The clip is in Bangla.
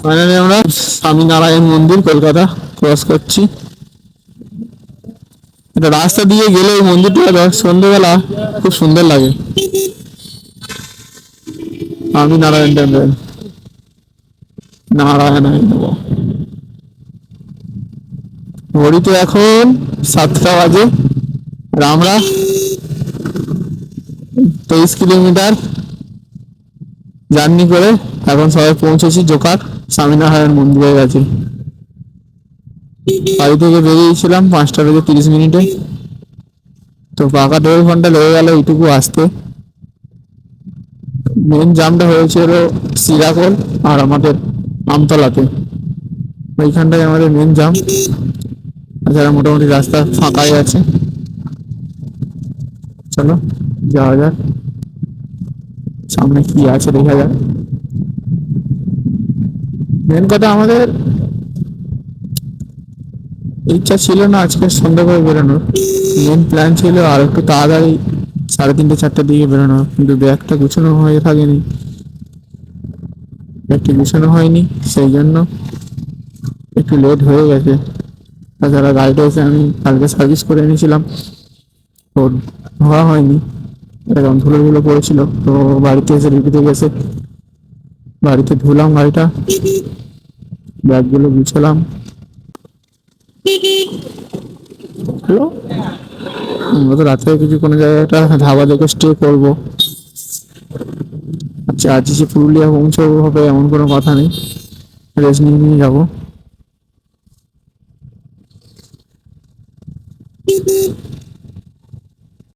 ফাইনালি আমরা স্বামীনারায়ণ মন্দির কলকাতা ক্রস করছি। এটা রাস্তা দিয়ে গেলে এই মন্দিরটা সন্ধ্যেবেলা খুব সুন্দর লাগে। স্বামীনারায়ণ টেম্পল, নারায়ণ ঘড়িতে এখন 7টা বাজে। আর আমরা 23 কিলোমিটার জার্নি করে এখন সবাই পৌঁছেছি জোকার স্বামীনারায়ণ মন্দিরের কাছে। বাড়ি থেকে বেরিয়েছিলাম 5টা বেজে 30 মিনিটে, তো পাকা 1.5 ঘন্টা লেগে গেল এইটুকু আসতে। মেন জামটা হয়েছিল সিরাকোল আর আমাদের আমতলাতে, ওইখানটায় আমাদের মেন জাম। তাছাড়া মোটামুটি রাস্তা ফাঁকাই আছে। চলো যাওয়া যাক, সামনে কি আছে দেখা যাক। মেন কথা, আমাদের ইচ্ছা ছিল না আজকে সন্ধ্যা করে বেরোনোর। মেন প্ল্যান ছিল আর একটু তাড়াতাড়ি 3:30-4টার দিকে বেরোনো, কিন্তু ব্যাগটা গুছানো হয়ে থাকেনি, ব্যাগটি গুছানো হয়নি, সেই জন্য একটু লেট হয়ে গেছে। তাছাড়া গাড়িটা এসে আমি কালকে সার্ভিস করে এনেছিলাম, তো ধোয়া হয়নি, এরকম ধুলো ধুলো পড়েছিল। তো বাড়িতে এসে রিপিতে গেছে, বাড়িতে ধুলাম গাড়িটা, ব্যাগগুলো গুছালাম। হ্যালো, আমরা তো রাত্রে কিছু কোনো জায়গায় একটা ধাবা দেখে স্টে করবো। আচ্ছা, আজ যে পুরুলিয়া পৌঁছাবো হবে এমন কোনো কথা নেই, রেস্ট নিয়ে নিয়ে যাবো।